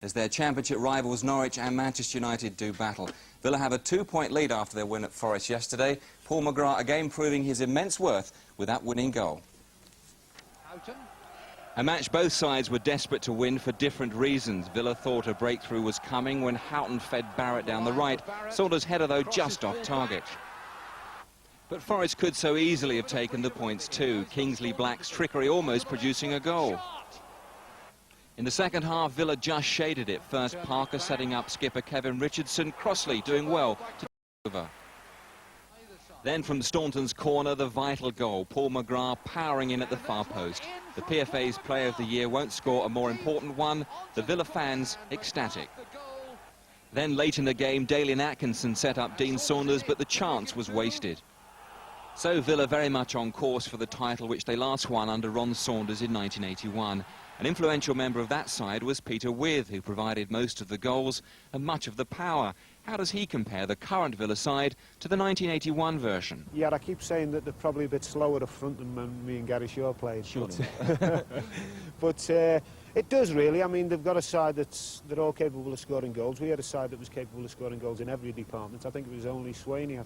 As their championship rivals Norwich and Manchester United do battle. Villa have a 2-point lead after their win at Forest yesterday. Paul McGrath again proving his immense worth with that winning goal. A match both sides were desperate to win for different reasons. Villa thought a breakthrough was coming when Houghton fed Barrett down the right. Saunders' header, though, just off target. But Forest could so easily have taken the points too. Kingsley Black's trickery almost producing a goal. In the second half, Villa just shaded it. First Parker setting up skipper Kevin Richardson. Crossley doing well to take over. Then from Staunton's corner, the vital goal. Paul McGrath powering in at the far post. The PFA's Player of the Year won't score a more important one. The Villa fans ecstatic. Then late in the game, Dalian Atkinson set up Dean Saunders, but the chance was wasted. So Villa very much on course for the title which they last won under Ron Saunders in 1981. An influential member of that side was Peter Wythe, who provided most of the goals and much of the power. How does he compare the current Villa side to the 1981 version? Yeah, I keep saying that they're probably a bit slower up front than when me and Gary Shaw played. Sure. But it does really. I mean, they've got a side they're all capable of scoring goals. We had a side that was capable of scoring goals in every department. I think it was only Swaney,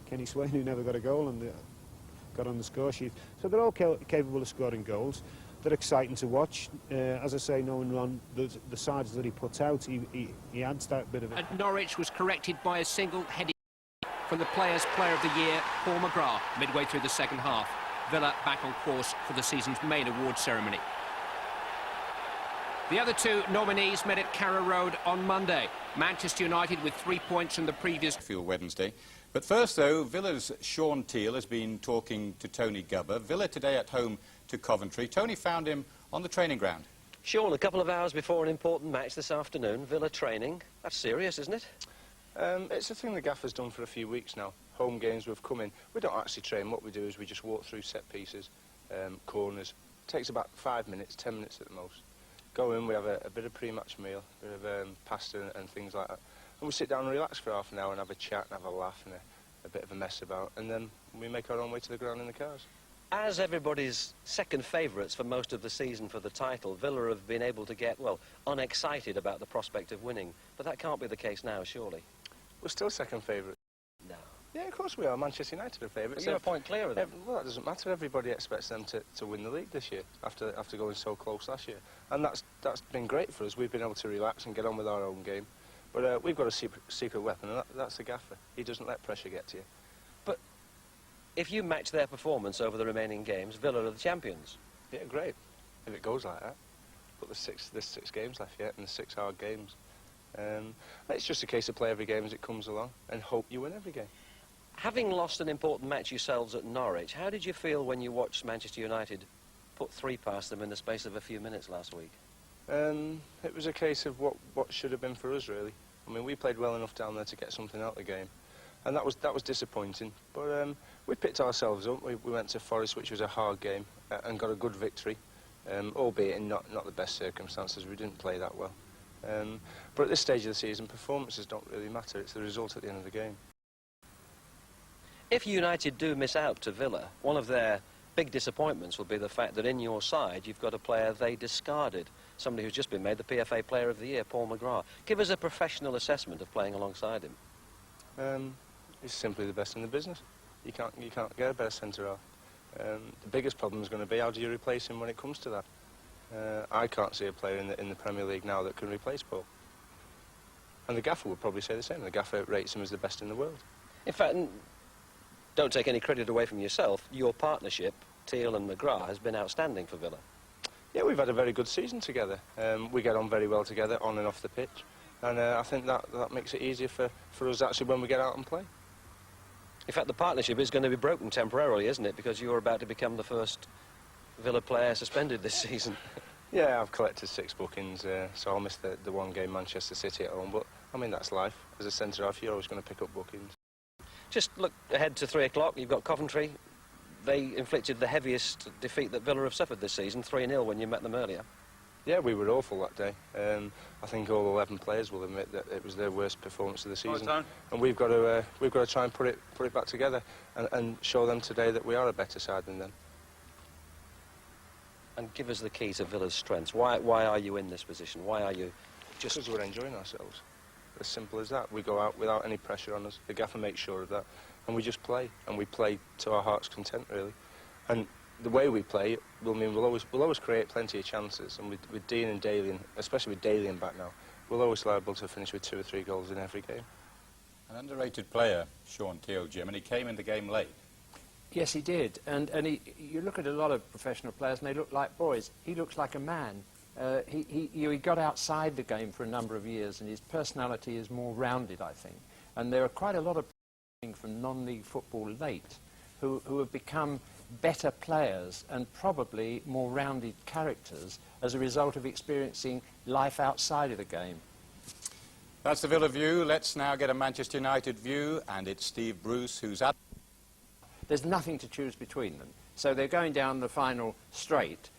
Kenny Swaney, who never got a goal and got on the score sheet. So they're all capable of scoring goals. They're exciting to watch. As I say, knowing Ron, the sides that he puts out, he adds that bit of it. And Norwich was corrected by a single-headed from the Players' Player of the Year, Paul McGrath, midway through the second half. Villa back on course for the season's main award ceremony. The other two nominees met at Carrow Road on Monday. Manchester United with 3 points from the previous field Wednesday. But first, though, Villa's Sean Teal has been talking to Tony Gubber. Villa today at home to Coventry. Tony found him on the training ground. Sean, a couple of hours before an important match this afternoon, Villa training. That's serious, isn't it? It's a thing the gaffer's done for a few weeks now. Home games we've come in. We don't actually train. What we do is we just walk through set pieces, corners. It takes about 5 minutes, 10 minutes at the most. Go in, we have a bit of pre-match meal, a bit of pasta and things like that. And we sit down and relax for half an hour and have a chat and have a laugh and a bit of a mess about. And then we make our own way to the ground in the cars. As everybody's second favourites for most of the season for the title, Villa have been able to get, well, unexcited about the prospect of winning. But that can't be the case now, surely. We're still second favourites. No. Yeah, of course we are. Manchester United are favourites. You're a point clear of them. Well, that doesn't matter. Everybody expects them to win the league this year after going so close last year. And that's been great for us. We've been able to relax and get on with our own game. But we've got a secret weapon, and that's the gaffer. He doesn't let pressure get to you. But if you match their performance over the remaining games, Villa are the champions. Yeah, great. If it goes like that. But there's six games left yet, and there's 6 hard games. It's just a case of play every game as it comes along and hope you win every game. Having lost an important match yourselves at Norwich, how did you feel when you watched Manchester United put 3 past them in the space of a few minutes last week? It was a case of what should have been for us, really. I mean, we played well enough down there to get something out of the game, and that was disappointing. But we picked ourselves up. We went to Forest, which was a hard game, and got a good victory, albeit in not the best circumstances. We didn't play that well. But at this stage of the season, performances don't really matter. It's the result at the end of the game. If United do miss out to Villa, one of their big disappointments will be the fact that in your side you've got a player they discarded, somebody who's just been made the PFA Player of the Year, Paul McGrath. Give us a professional assessment of playing alongside him. He's simply the best in the business. You can't get a better centre-half. The biggest problem is going to be how do you replace him when it comes to that. I can't see a player in the Premier League now that can replace Paul. And the gaffer would probably say the same. The gaffer rates him as the best in the world. In fact, don't take any credit away from yourself. Your partnership, Teal and McGrath, has been outstanding for Villa. Yeah, we've had a very good season together. We get on very well together, on and off the pitch. And I think that makes it easier for us actually when we get out and play. In fact, the partnership is going to be broken temporarily, isn't it? Because you're about to become the first Villa player suspended this season. Yeah, I've collected 6 bookings, so I'll miss the one game Manchester City at home. But, I mean, that's life. As a centre-half, you're always going to pick up bookings. Just look ahead to 3 o'clock. You've got Coventry. They inflicted the heaviest defeat that Villa have suffered this season, 3-0 when you met them earlier. Yeah, we were awful that day. I think all 11 players will admit that it was their worst performance of the season. And we've got to try and put it back together and show them today that we are a better side than them. And give us the key to Villa's strengths. Why are you in this position? Why are you just as we're enjoying ourselves. As simple as that. We go out without any pressure on us. The gaffer makes sure of that. And we just play. And we play to our heart's content, really. And the way we play will mean we'll always create plenty of chances. And with Dean and Dalian, especially with Dalian back now, we're always liable to finish with 2 or 3 goals in every game. An underrated player, Sean Teal, Jim, and he came in the game late. Yes, he did. And you look at a lot of professional players and they look like boys. He looks like a man. He got outside the game for a number of years and his personality is more rounded, I think. And there are quite a lot of players from non-league football late who have become better players and probably more rounded characters as a result of experiencing life outside of the game. That's the Villa view. Let's now get a Manchester United view, and it's Steve Bruce who's at... There's nothing to choose between them. So they're going down the final straight,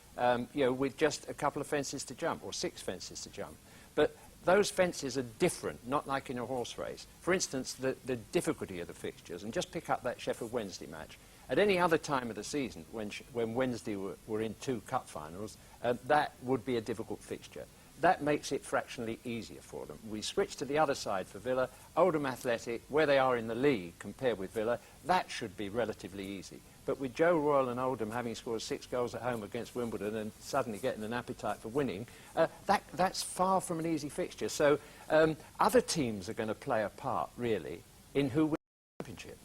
you know, with just a couple of fences to jump, or 6 fences to jump. But those fences are different, not like in a horse race. For instance, the difficulty of the fixtures, and just pick up that Sheffield Wednesday match. At any other time of the season, when Wednesday were in 2 cup finals, that would be a difficult fixture. That makes it fractionally easier for them. We switch to the other side for Villa. Oldham Athletic, where they are in the league compared with Villa, that should be relatively easy. But with Joe Royal and Oldham having scored 6 goals at home against Wimbledon and suddenly getting an appetite for winning, that's far from an easy fixture. So other teams are going to play a part, really, in who wins the championship.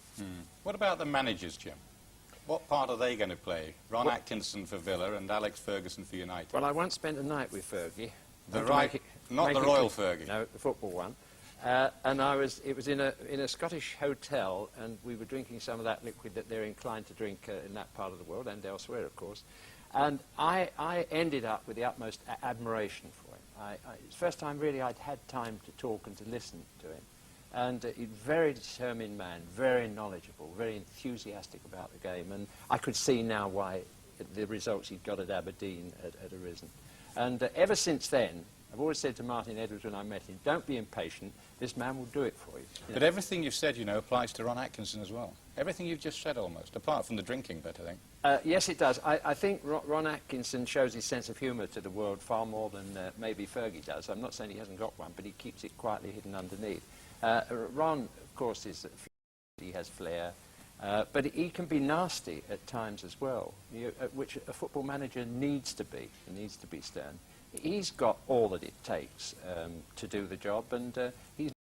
What about the managers, Jim? What part are they going to play? Ron Atkinson for Villa and Alex Ferguson for United. Well, I once spent a night with Fergie. Not the Royal Fergie. No, the football one. And it was in a Scottish hotel, and we were drinking some of that liquid that they're inclined to drink in that part of the world, and elsewhere, of course. And I ended up with the utmost admiration for him. It's the first time, really, I'd had time to talk and to listen to him. And he's a very determined man, very knowledgeable, very enthusiastic about the game. And I could see now why the results he'd got at Aberdeen had arisen. And ever since then, I've always said to Martin Edwards when I met him, don't be impatient, this man will do it for you. But everything you've said, you know, applies to Ron Atkinson as well. Everything you've just said, almost, apart from the drinking bit, I think. Yes, it does. I think Ron Atkinson shows his sense of humour to the world far more than maybe Fergie does. I'm not saying he hasn't got one, but he keeps it quietly hidden underneath. Ron, of course, he has flair, but he can be nasty at times as well, which a football manager needs to be. He needs to be stern. He's got all that it takes to do the job, and he's